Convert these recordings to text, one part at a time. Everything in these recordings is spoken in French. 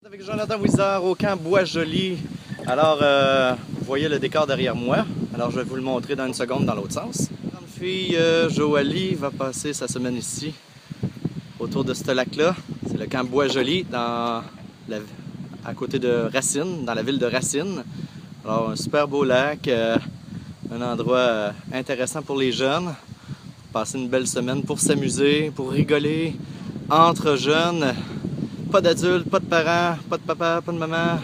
Avec Jonathan Wizard au camp Bois-Joli. Alors, vous voyez le décor derrière moi. Alors, je vais vous le montrer dans une seconde dans l'autre sens. La grande fille Joalie va passer sa semaine ici, autour de ce lac-là. C'est le camp Bois-Joli, à côté de Racine, dans la ville de Racine. Alors, un super beau lac, un endroit intéressant pour les jeunes. Passer une belle semaine pour s'amuser, pour rigoler entre jeunes. Pas d'adultes, pas de parents, pas de papa, pas de maman.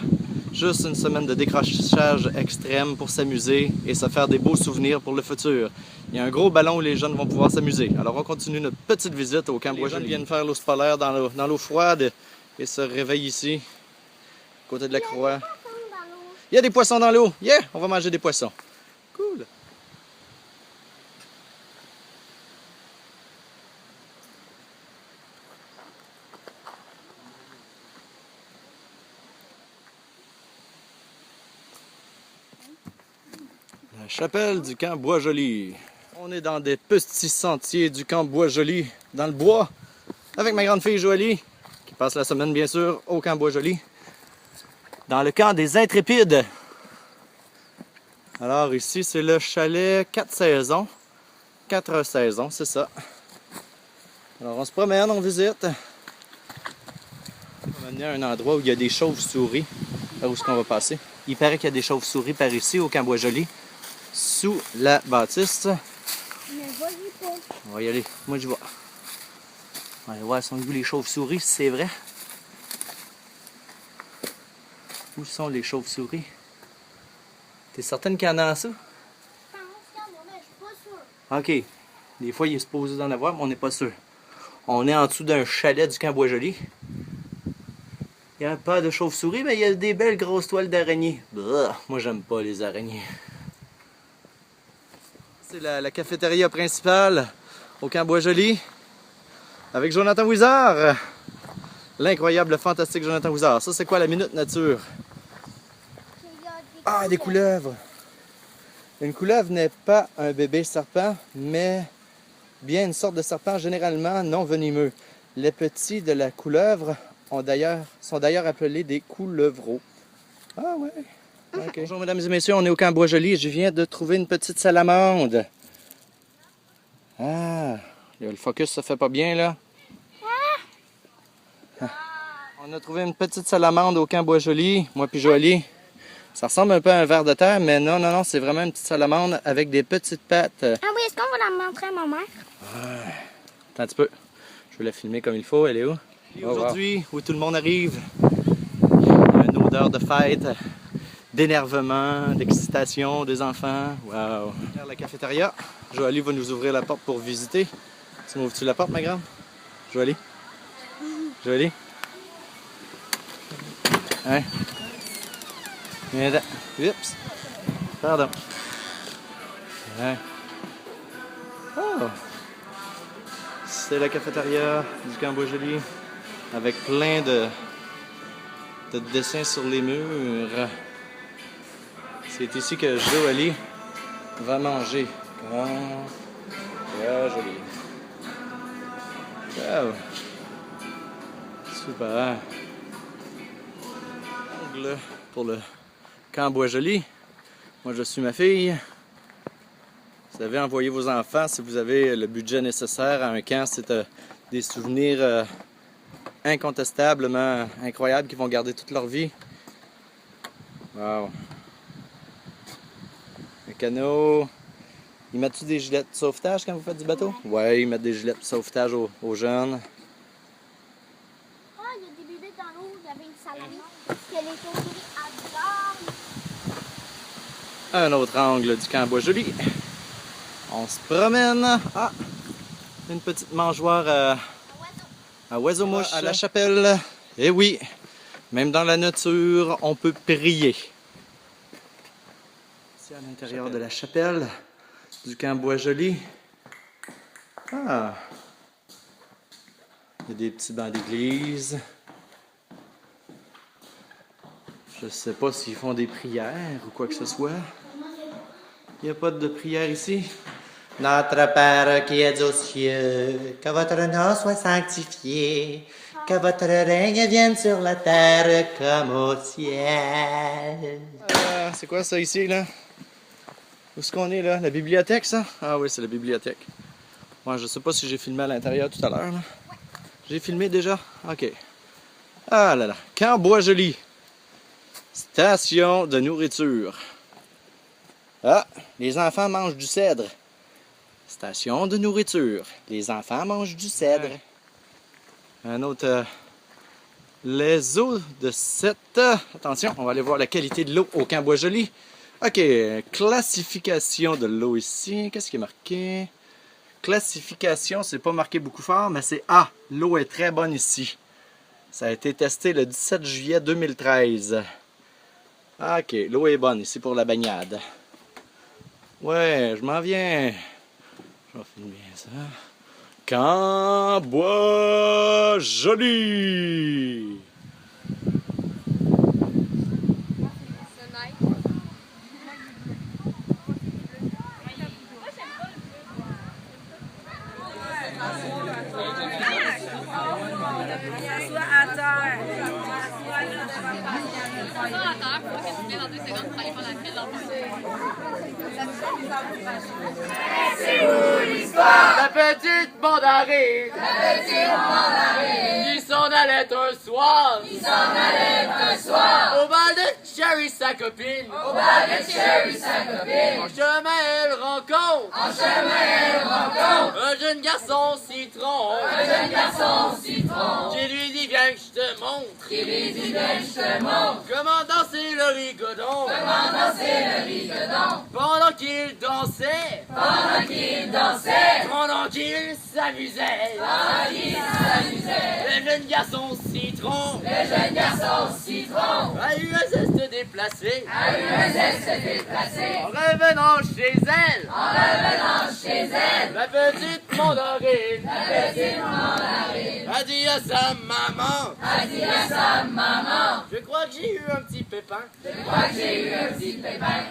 Juste une semaine de décrochage extrême pour s'amuser et se faire des beaux souvenirs pour le futur. Il y a un gros ballon où les jeunes vont pouvoir s'amuser. Alors on continue notre petite visite au camp Bois-Joli. Les jeunes viennent faire l'eau polaire dans l'eau froide et se réveillent ici, à côté de la croix. Il y a des poissons dans l'eau. Yeah! On va manger des poissons. Cool! La chapelle du camp Bois-Joli. On est dans des petits sentiers du camp Bois-Joli, dans le bois, avec ma grande fille Joalie, qui passe la semaine bien sûr au camp Bois-Joli, dans le camp des Intrépides. Alors ici c'est le chalet 4 saisons, 4 saisons, c'est ça. Alors on se promène, on visite. On va venir à un endroit où il y a des chauves-souris. Là où est-ce qu'on va passer? Il paraît qu'il y a des chauves-souris par ici au camp Bois-Joli, sous la bâtisse. Mais vas-y pas. On va y aller. Moi, j'y vais. On va aller voir, sont où les chauves-souris, si c'est vrai. Où sont les chauves-souris? T'es certaine qu'il y en a ça? Je pense qu'il y en a, mais je suis pas sûre. OK. Des fois, il est supposé d'en avoir, mais on n'est pas sûr. On est en dessous d'un chalet du camp Bois-Joli. Il n'y a pas de chauves-souris, mais il y a des belles grosses toiles d'araignées. Moi, j'aime pas les araignées. C'est la cafétéria principale au camp Bois-Joli avec Jonathan Wizard. L'incroyable, fantastique Jonathan Wizard. Ça, c'est quoi la Minute Nature? Ah, des couleuvres! Une couleuvre n'est pas un bébé serpent, mais bien une sorte de serpent généralement non venimeux. Les petits de la couleuvre sont d'ailleurs appelés des couleuvreaux. Ah ouais! Okay. Bonjour mesdames et messieurs, on est au camp Bois-Joli et je viens de trouver une petite salamande. Ah, le focus se fait pas bien là. On a trouvé une petite salamande au camp Bois-Joli, moi puis Joalie. Ça ressemble un peu à un ver de terre, mais non, c'est vraiment une petite salamande avec des petites pattes. Ah oui, est-ce qu'on va la montrer à ma mère? Attends un petit peu, je vais la filmer comme il faut, elle est où? Et aujourd'hui, où tout le monde arrive, il y a une odeur de fête, d'énervement, d'excitation des enfants. Wow! Vers la cafétéria, Joalie va nous ouvrir la porte pour visiter. Tu m'ouvres-tu la porte, ma grande? Joalie? Joalie? Hein? Viens là. Oups! Pardon. Hein? Oh! C'est la cafétéria du camp Bois-Joli avec plein de dessins sur les murs. C'est ici que Joalie va manger. Grand Bois-Joli. Wow! Super! Angle pour le camp Bois-Joli. Moi, je suis ma fille. Vous savez, envoyer vos enfants si vous avez le budget nécessaire à un camp. C'est des souvenirs incontestablement incroyables qu'ils vont garder toute leur vie. Wow! Un canot. Ils mettent-tu des gilets de sauvetage quand vous faites du bateau? Ouais, ils mettent des gilets de sauvetage aux jeunes. Ah, il y a des bébés dans l'eau, il y avait une salamande. Que les chauves-souris adorent. Un autre angle du camp Bois-Joli. On se promène. Ah! Une petite mangeoire à oiseau-mouche à la chapelle. Eh oui! Même dans la nature, on peut prier. Ici à l'intérieur de la chapelle du camp Bois-Joli. Ah! Il y a des petits bancs d'église. Je ne sais pas s'ils font des prières ou quoi que ce soit. Il n'y a pas de prière ici. Notre Père qui es aux cieux, que votre nom soit sanctifié, Que votre règne vienne sur la terre comme au ciel. C'est quoi ça ici, là? Où est-ce qu'on est, là? La bibliothèque, ça? Ah oui, c'est la bibliothèque. Moi, je sais pas si j'ai filmé à l'intérieur tout à l'heure, là. J'ai filmé déjà? OK. Ah là là. Camp Bois-Joli. Station de nourriture. Ah, les enfants mangent du cèdre. Station de nourriture. Les enfants mangent du cèdre. Un autre... les eaux de cette... attention, on va aller voir la qualité de l'eau au Camp Bois-Joli. OK, classification de l'eau ici. Qu'est-ce qui est marqué? Classification, c'est pas marqué beaucoup fort, mais c'est A. L'eau est très bonne ici. Ça a été testé le 17 juillet 2013. OK, l'eau est bonne ici pour la baignade. Ouais, je m'en viens. Je vais filmer ça. Camp Bois-Joli. La petite mandarine, qui s'en allait un soir, au bal de Cherry sa copine, en chemin elle rencontre, un jeune garçon citron, qui lui dit viens que je te montre, comment danser le rigodon, pendant qu'il dansait, pendant qu'il s'amusait, le jeune garçon citron, a eu un zeste déplacé, en revenant chez elle, la petite mandarine, a dit à sa maman, je crois que j'ai eu un petit pépin,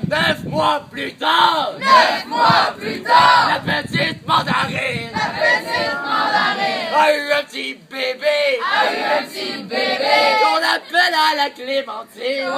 9 mois plus tard, la petite mandarine, a eu un petit bébé, qu'on appelle à la clémentine,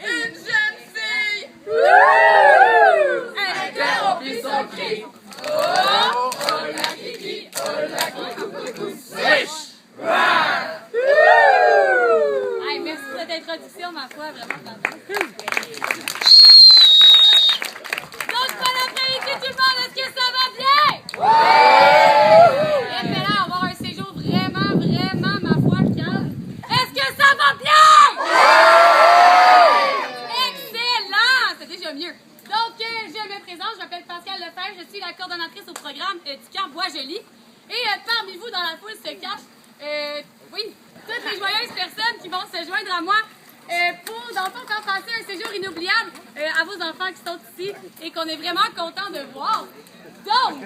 Une jeune fille interrompit son cri. Hey, merci pour cette introduction, ma foi, vraiment. Donc, bon après-midi tout le monde, est-ce que ça va bien? Et puis là, on va avoir un séjour vraiment, ma foi, calme. Est-ce que ça va bien? Excellent! C'est déjà mieux. Donc, je me présente, je m'appelle Pascal Lefebvre, je suis la coordonnatrice au programme du Camp Bois-Joli. Et parmi vous, dans la foule, se cachent, toutes les joyeuses personnes qui vont se joindre à moi pour, dans le fond, faire passer un séjour inoubliable à vos enfants qui sont ici et qu'on est vraiment content de voir. Donc,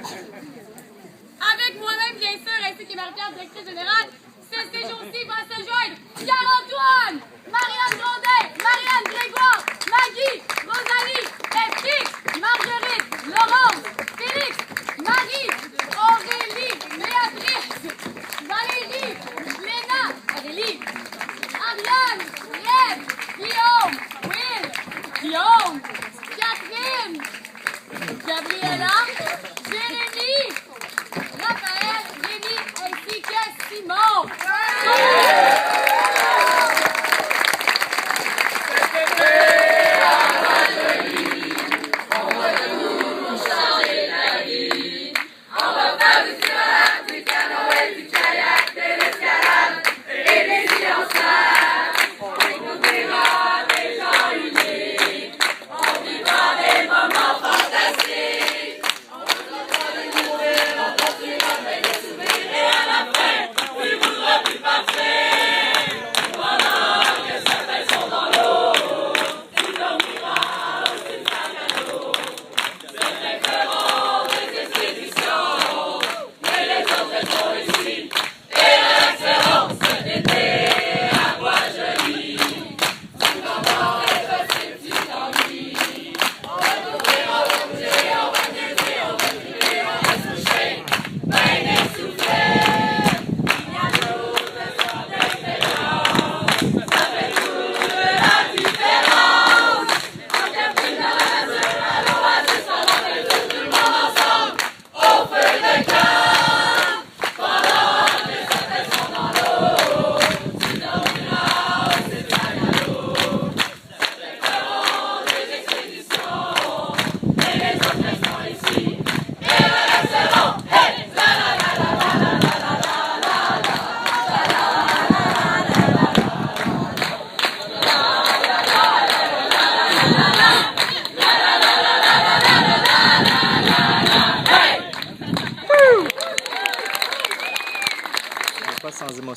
avec moi-même, bien sûr, ainsi que Marie-Pierre, directrice générale, ce séjour-ci va se joindre Pierre-Antoine, Marianne Grondin, Marianne Grégoire, Maggie, Rosalie, Esther, Marguerite, Laurence, Félix, Marie, Aurélie, Béatrice, Valérie, Léna, Aurélie, Ariane, Red, Guillaume, Will, Guillaume, Catherine, Gabriella, Jérémy, Raphaël, Rémi, ainsi que Simon.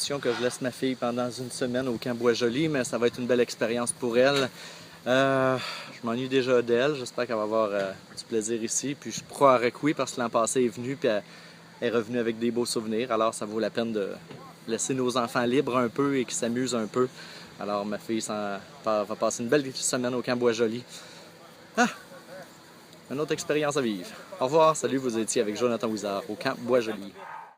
intention que je laisse ma fille pendant une semaine au camp Bois-Joli, mais ça va être une belle expérience pour elle. Je m'ennuie déjà d'elle. J'espère qu'elle va avoir du plaisir ici. Puis je croirais que oui, parce que l'an passé, elle est venue puis elle est revenue avec des beaux souvenirs. Alors, ça vaut la peine de laisser nos enfants libres un peu et qu'ils s'amusent un peu. Alors, ma fille va passer une belle semaine au camp Bois-Joli. Une autre expérience à vivre. Au revoir, salut, vous étiez avec Jonathan Wizard au camp Bois-Joli.